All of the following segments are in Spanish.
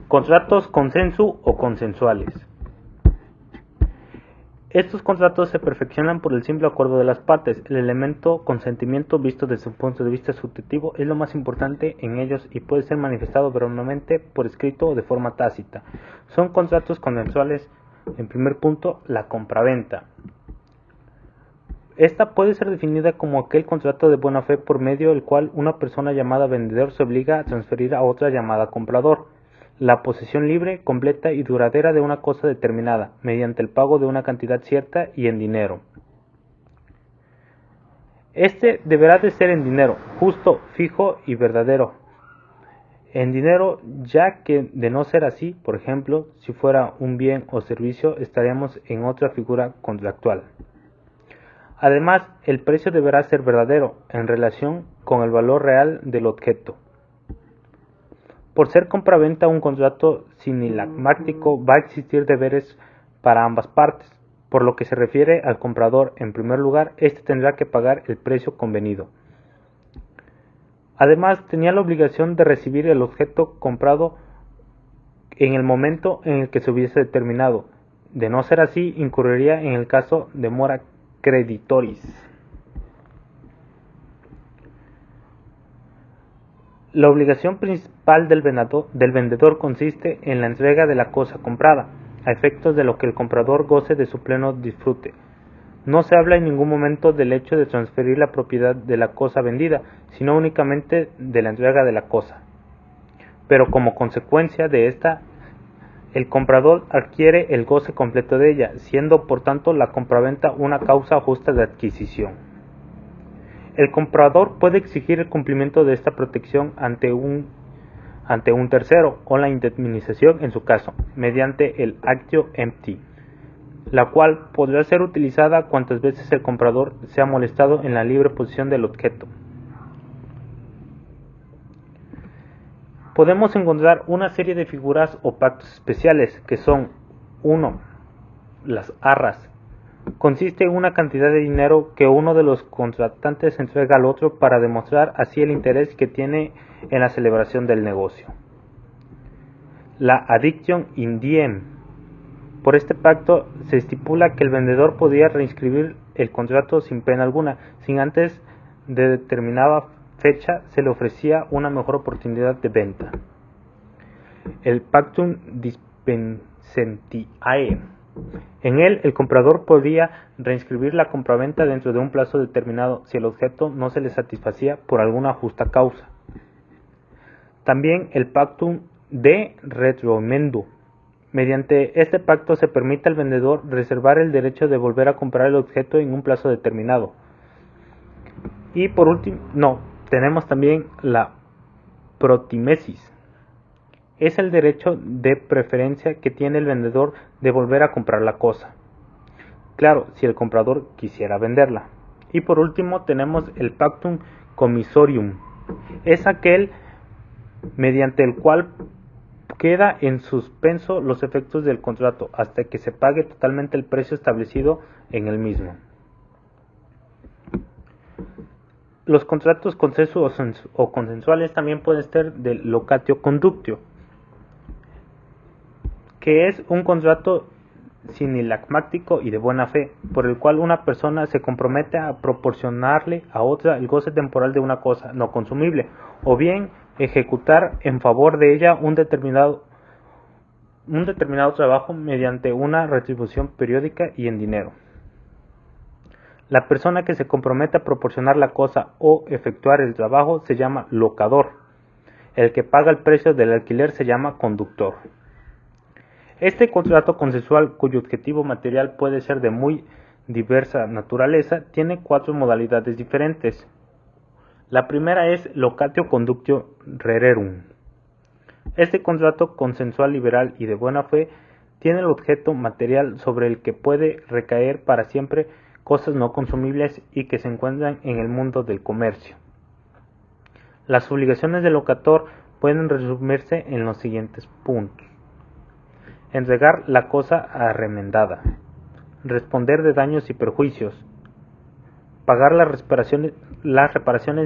Contratos consensu o consensuales. Estos contratos se perfeccionan por el simple acuerdo de las partes. El elemento consentimiento, visto desde un punto de vista subjetivo, es lo más importante en ellos y puede ser manifestado verbalmente, por escrito o de forma tácita. Son contratos consensuales. En primer punto, la compraventa. Esta puede ser definida como aquel contrato de buena fe por medio del cual una persona llamada vendedor se obliga a transferir a otra llamada comprador la posesión libre, completa y duradera de una cosa determinada, mediante el pago de una cantidad cierta y en dinero. Este deberá de ser en dinero, justo, fijo y verdadero. En dinero, ya que de no ser así, por ejemplo, si fuera un bien o servicio, estaríamos en otra figura contractual. Además, el precio deberá ser verdadero, en relación con el valor real del objeto. Por ser compraventa un contrato sinilagmático, va a existir deberes para ambas partes. Por lo que se refiere al comprador, en primer lugar, éste tendrá que pagar el precio convenido. Además, tenía la obligación de recibir el objeto comprado en el momento en el que se hubiese determinado. De no ser así, incurriría en el caso de mora creditoris. La obligación principal del vendedor consiste en la entrega de la cosa comprada, a efectos de lo que el comprador goce de su pleno disfrute. No se habla en ningún momento del hecho de transferir la propiedad de la cosa vendida, sino únicamente de la entrega de la cosa. Pero como consecuencia de esta, el comprador adquiere el goce completo de ella, siendo por tanto la compraventa una causa justa de adquisición. El comprador puede exigir el cumplimiento de esta protección ante un tercero o la indemnización en su caso, mediante el actio empti, la cual podrá ser utilizada cuantas veces el comprador sea molestado en la libre posesión del objeto. Podemos encontrar una serie de figuras o pactos especiales que son 1. Las arras. Consiste en una cantidad de dinero que uno de los contratantes entrega al otro para demostrar así el interés que tiene en la celebración del negocio. La addiction in diem. Por este pacto se estipula que el vendedor podía reinscribir el contrato sin pena alguna, sin antes de determinada fecha se le ofrecía una mejor oportunidad de venta. El pactum dispensentiae. En él, el comprador podía reinscribir la compraventa dentro de un plazo determinado si el objeto no se le satisfacía por alguna justa causa. También el pactum de retroemendo. Mediante este pacto se permite al vendedor reservar el derecho de volver a comprar el objeto en un plazo determinado. Y por último, tenemos también la protimesis. Es el derecho de preferencia que tiene el vendedor de volver a comprar la cosa. Claro, si el comprador quisiera venderla. Y por último tenemos el pactum commissorium. Es aquel mediante el cual queda en suspenso los efectos del contrato hasta que se pague totalmente el precio establecido en el mismo. Los contratos consensu o consensuales también pueden ser del locatio conductio, que es un contrato sinilagmático y de buena fe, por el cual una persona se compromete a proporcionarle a otra el goce temporal de una cosa no consumible, o bien ejecutar en favor de ella un determinado trabajo mediante una retribución periódica y en dinero. La persona que se compromete a proporcionar la cosa o efectuar el trabajo se llama locador. El que paga el precio del alquiler se llama conductor. Este contrato consensual, cuyo objetivo material puede ser de muy diversa naturaleza, tiene 4 modalidades diferentes. La primera es locatio conductio rererum. Este contrato consensual liberal y de buena fe tiene el objeto material sobre el que puede recaer para siempre cosas no consumibles y que se encuentran en el mundo del comercio. Las obligaciones del locator pueden resumirse en los siguientes puntos: entregar la cosa arrendada, responder de daños y perjuicios, pagar las reparaciones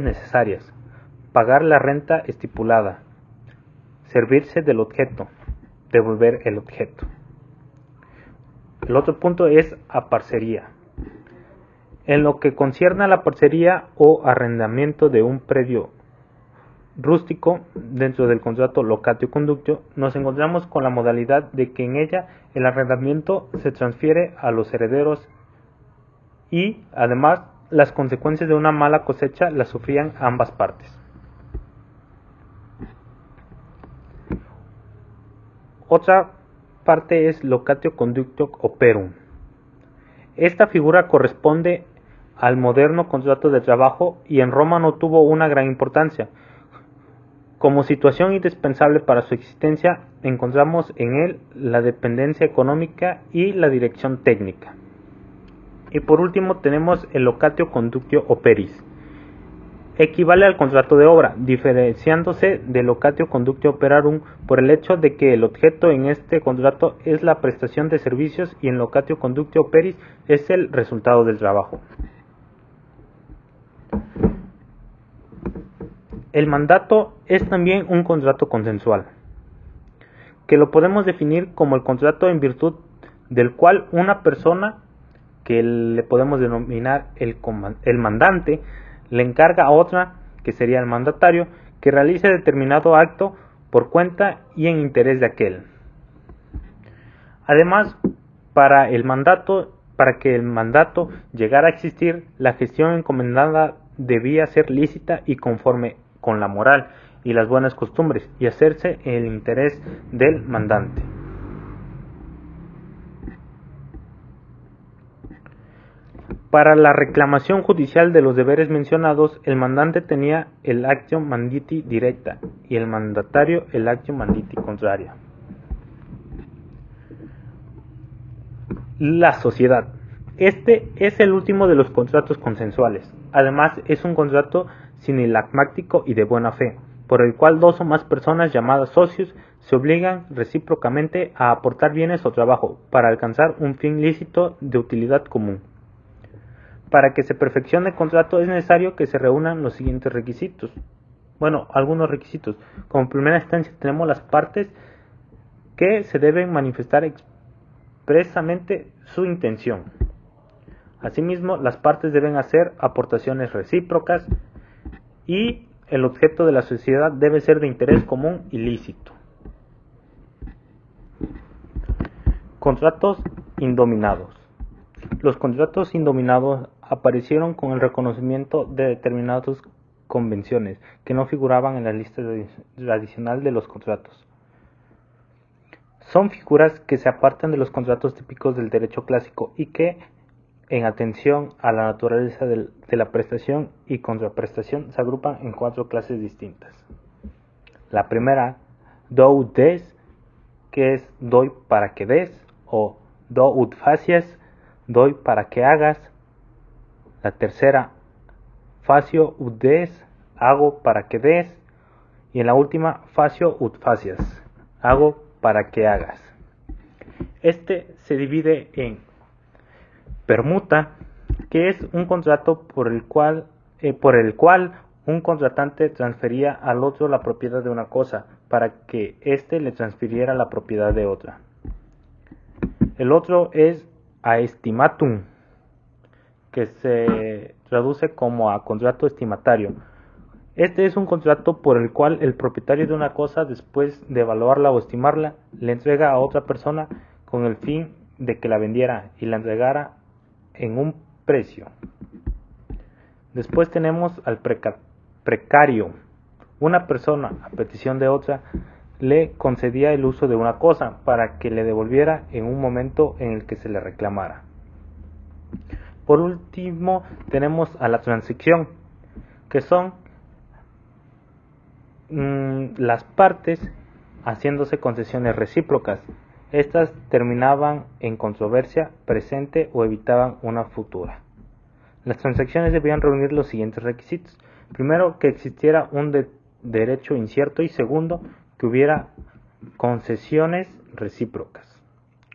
necesarias, pagar la renta estipulada, servirse del objeto, devolver el objeto. El otro punto es aparcería. En lo que concierne a la parcería o arrendamiento de un predio rústico dentro del contrato locatio conductio, nos encontramos con la modalidad de que en ella el arrendamiento se transfiere a los herederos y además las consecuencias de una mala cosecha las sufrían ambas partes. Otra parte es locatio conductio operum. Esta figura corresponde al moderno contrato de trabajo y en Roma no tuvo una gran importancia. Como situación indispensable para su existencia, encontramos en él la dependencia económica y la dirección técnica. Y por último tenemos el locatio conductio operis. Equivale al contrato de obra, diferenciándose del locatio conductio operarum por el hecho de que el objeto en este contrato es la prestación de servicios y en locatio conductio operis es el resultado del trabajo. El mandato es también un contrato consensual, que lo podemos definir como el contrato en virtud del cual una persona, que le podemos denominar el mandante, le encarga a otra, que sería el mandatario, que realice determinado acto por cuenta y en interés de aquel. Además, para que el mandato llegara a existir, la gestión encomendada debía ser lícita y conforme con la moral y las buenas costumbres y hacerse en el interés del mandante. Para la reclamación judicial de los deberes mencionados, el mandante tenía el actio manditi directa y el mandatario el actio manditi contraria. La sociedad. Este es el último de los contratos consensuales. Además, es un contrato sinilagmático y de buena fe, por el cual dos o más personas llamadas socios se obligan recíprocamente a aportar bienes o trabajo para alcanzar un fin lícito de utilidad común. Para que se perfeccione el contrato es necesario que se reúnan los siguientes requisitos. Bueno, algunos requisitos. Como primera instancia tenemos las partes que se deben manifestar expresamente su intención. Asimismo, las partes deben hacer aportaciones recíprocas y el objeto de la sociedad debe ser de interés común y lícito. Contratos indominados. Los contratos indominados aparecieron con el reconocimiento de determinadas convenciones que no figuraban en la lista tradicional de los contratos. Son figuras que se apartan de los contratos típicos del derecho clásico y que, en atención a la naturaleza de la prestación y contraprestación, se agrupan en 4 clases distintas. La primera, do ut des, que es doy para que des, o do ut facies, doy para que hagas. La tercera, facio ut des, hago para que des. Y en la última, facio ut facias, hago para que hagas. Este se divide en permuta, que es un contrato por el cual un contratante transfería al otro la propiedad de una cosa para que éste le transfiriera la propiedad de otra. El otro es aestimatum, que se traduce como a contrato estimatario. Este es un contrato por el cual el propietario de una cosa, después de evaluarla o estimarla, le entrega a otra persona con el fin de que la vendiera y la entregara en un precio. Después tenemos al precario. Una persona, a petición de otra, le concedía el uso de una cosa para que le devolviera en un momento en el que se le reclamara. Por último tenemos a la transacción, que son las partes haciéndose concesiones recíprocas. Estas terminaban en controversia presente o evitaban una futura. Las transacciones debían reunir los siguientes requisitos. Primero, que existiera un derecho incierto y segundo, que hubiera concesiones recíprocas.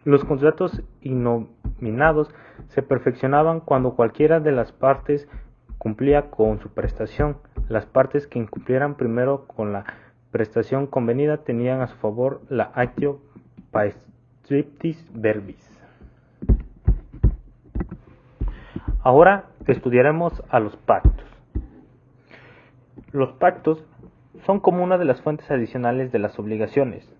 Los contratos innominados se perfeccionaban cuando cualquiera de las partes cumplía con su prestación. Las partes que incumplieran primero con la prestación convenida tenían a su favor la actio paestriptis verbis. Ahora estudiaremos a los pactos. Los pactos son como una de las fuentes adicionales de las obligaciones,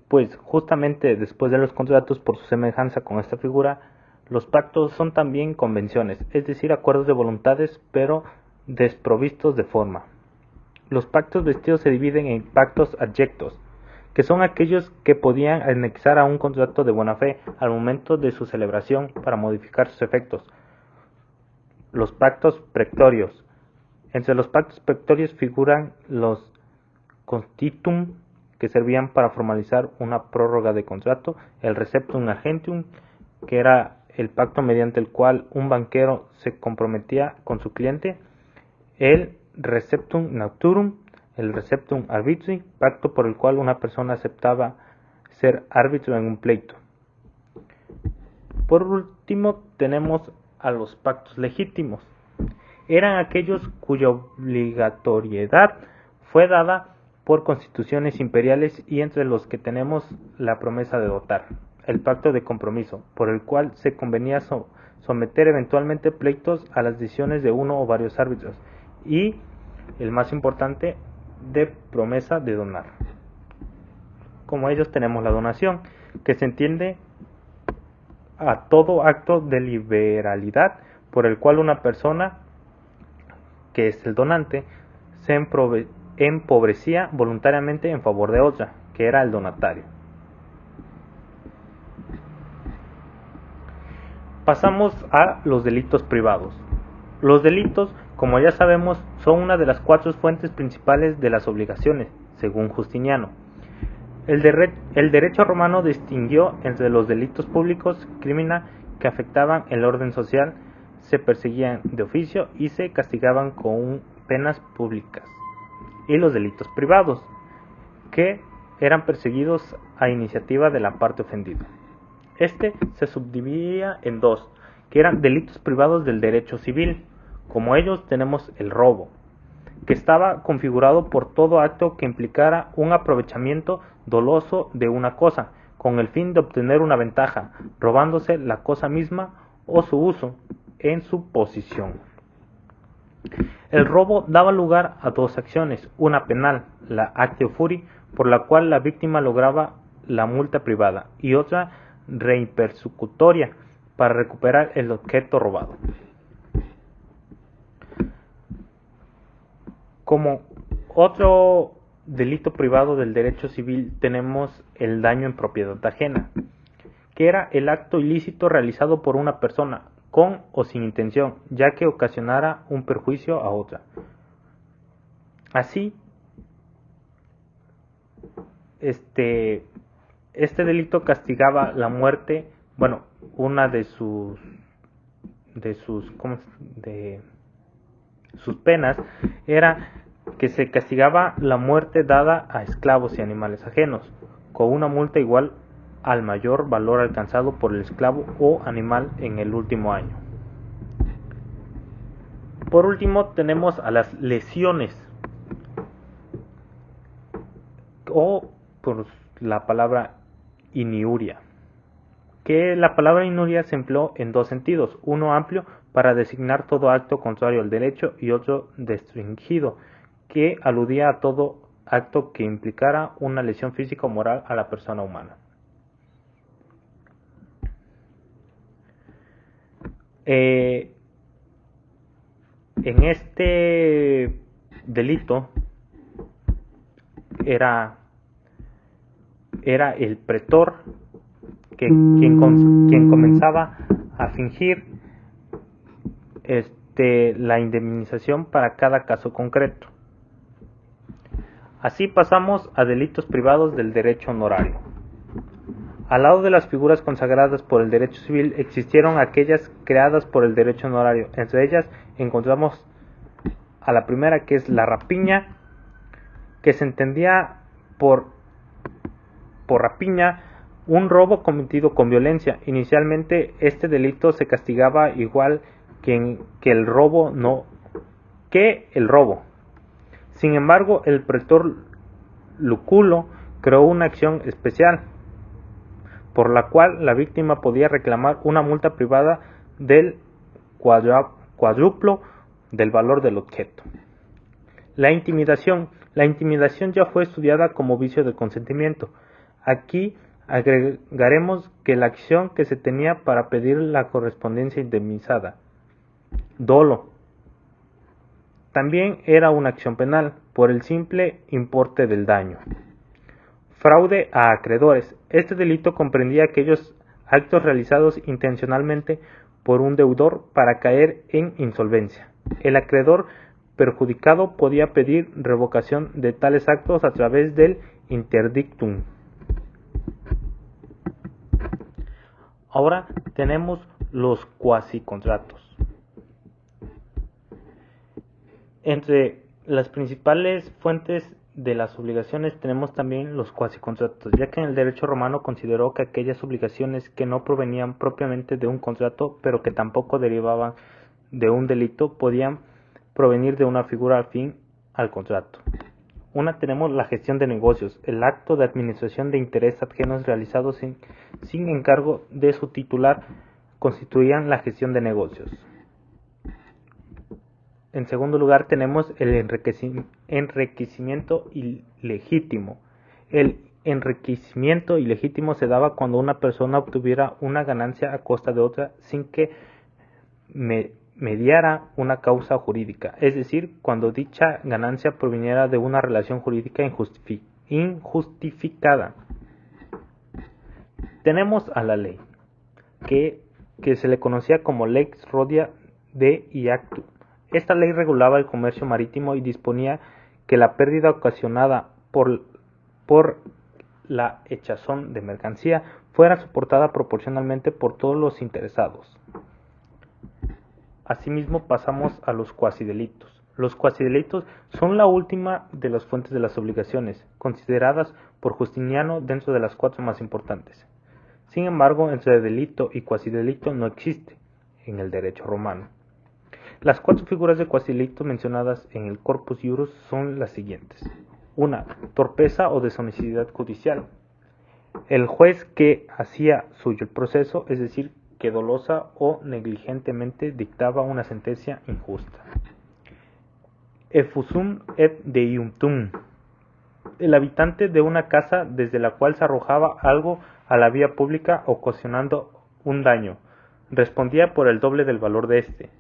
pues justamente después de los contratos, por su semejanza con esta figura, los pactos son también convenciones, es decir, acuerdos de voluntades, pero desprovistos de forma. Los pactos vestidos se dividen en pactos adyectos, que son aquellos que podían anexar a un contrato de buena fe al momento de su celebración para modificar sus efectos. Los pactos pretorios. Entre los pactos pretorios figuran los constitutum, que servían para formalizar una prórroga de contrato, el receptum agentium, que era el pacto mediante el cual un banquero se comprometía con su cliente, el receptum naturum, el receptum arbitri, pacto por el cual una persona aceptaba ser árbitro en un pleito. Por último tenemos a los pactos legítimos. Eran aquellos cuya obligatoriedad fue dada por constituciones imperiales y entre los que tenemos la promesa de dotar, el pacto de compromiso, por el cual se convenía someter eventualmente pleitos a las decisiones de uno o varios árbitros, y el más importante, de promesa de donar. Como ellos tenemos la donación, que se entiende a todo acto de liberalidad por el cual una persona, que es el donante, se empobrecía voluntariamente en favor de otra, que era el donatario. Pasamos a los delitos privados. Los delitos, como ya sabemos, son una de las 4 fuentes principales de las obligaciones, según Justiniano. El derecho romano distinguió entre los delitos públicos, crimina, que afectaban el orden social, se perseguían de oficio y se castigaban con penas públicas, y los delitos privados, que eran perseguidos a iniciativa de la parte ofendida. Este se subdividía en 2, que eran delitos privados del derecho civil. Como ellos tenemos el robo, que estaba configurado por todo acto que implicara un aprovechamiento doloso de una cosa, con el fin de obtener una ventaja, robándose la cosa misma o su uso en su posesión. El robo daba lugar a 2 acciones, una penal, la actio furi, por la cual la víctima lograba la multa privada, y otra reimpersecutoria, para recuperar el objeto robado. Como otro delito privado del derecho civil tenemos el daño en propiedad ajena, que era el acto ilícito realizado por una persona, con o sin intención, ya que ocasionara un perjuicio a otra. Así, este delito castigaba la muerte, una de sus penas era que se castigaba la muerte dada a esclavos y animales ajenos, con una multa igual al mayor valor alcanzado por el esclavo o animal en el último año. Por último tenemos a las lesiones, o por la palabra iniuria, que la palabra iniuria se empleó en 2 sentidos, uno amplio para designar todo acto contrario al derecho y otro restringido, que aludía a todo acto que implicara una lesión física o moral a la persona humana. En este delito era el pretor quien comenzaba a fingir la indemnización para cada caso concreto. Así pasamos a delitos privados del derecho honorario. Al lado de las figuras consagradas por el derecho civil existieron aquellas creadas por el derecho honorario. Entre ellas encontramos a la primera, que es la rapiña, que se entendía por rapiña un robo cometido con violencia. Inicialmente este delito se castigaba igual que el robo. Sin embargo, el pretor Lúculo creó una acción especial, por la cual la víctima podía reclamar una multa privada del cuádruplo del valor del objeto. La intimidación. La intimidación ya fue estudiada como vicio de consentimiento. Aquí agregaremos que la acción que se tenía para pedir la correspondencia indemnizada. Dolo. También era una acción penal, por el simple importe del daño. Fraude a acreedores. Este delito comprendía aquellos actos realizados intencionalmente por un deudor para caer en insolvencia. El acreedor perjudicado podía pedir revocación de tales actos a través del interdictum. Ahora tenemos los cuasicontratos. Entre las principales fuentes de las obligaciones tenemos también los cuasicontratos, ya que en el derecho romano consideró que aquellas obligaciones que no provenían propiamente de un contrato, pero que tampoco derivaban de un delito, podían provenir de una figura afín al contrato. Tenemos la gestión de negocios, el acto de administración de intereses ajenos realizados sin encargo de su titular constituían la gestión de negocios. En segundo lugar tenemos el enriquecimiento ilegítimo. El enriquecimiento ilegítimo se daba cuando una persona obtuviera una ganancia a costa de otra sin que mediara una causa jurídica, es decir, cuando dicha ganancia proviniera de una relación jurídica injustificada. Tenemos a la ley, que se le conocía como Lex Rodia de Iactu. Esta ley regulaba el comercio marítimo y disponía que la pérdida ocasionada por la hechazón de mercancía fuera soportada proporcionalmente por todos los interesados. Asimismo pasamos a los cuasidelitos. Los cuasidelitos son la última de las fuentes de las obligaciones, consideradas por Justiniano dentro de las 4 más importantes. Sin embargo, entre delito y cuasidelito no existe en el derecho romano. Las 4 figuras de cuasidelito mencionadas en el Corpus Iuris son las siguientes. 1. Torpeza o deshonestidad judicial. El juez que hacía suyo el proceso, es decir, que dolosa o negligentemente dictaba una sentencia injusta. Effusum et deiuntum. El habitante de una casa desde la cual se arrojaba algo a la vía pública ocasionando un daño, respondía por el doble del valor de éste.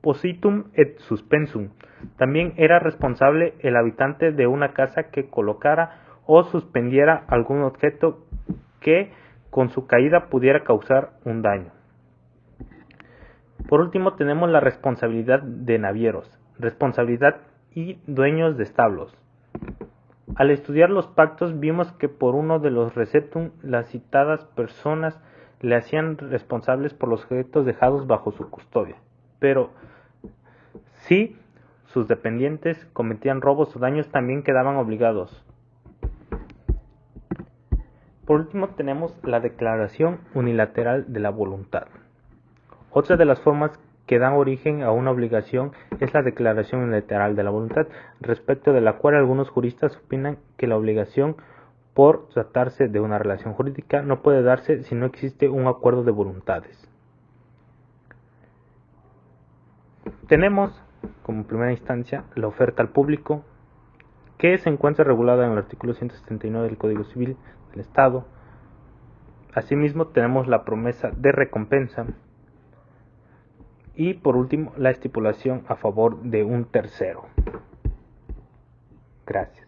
Positum et suspensum. También era responsable el habitante de una casa que colocara o suspendiera algún objeto que con su caída pudiera causar un daño. Por último tenemos la responsabilidad de navieros, responsabilidad y dueños de establos. Al estudiar los pactos vimos que por uno de los receptum las citadas personas le hacían responsables por los objetos dejados bajo su custodia, pero si sus dependientes cometían robos o daños también quedaban obligados. Por último tenemos la declaración unilateral de la voluntad. Otra de las formas que dan origen a una obligación es la declaración unilateral de la voluntad, respecto de la cual algunos juristas opinan que la obligación, por tratarse de una relación jurídica, no puede darse si no existe un acuerdo de voluntades. Tenemos, como primera instancia, la oferta al público, que se encuentra regulada en el artículo 179 del Código Civil del Estado. Asimismo, tenemos la promesa de recompensa. Y por último, la estipulación a favor de un tercero. Gracias.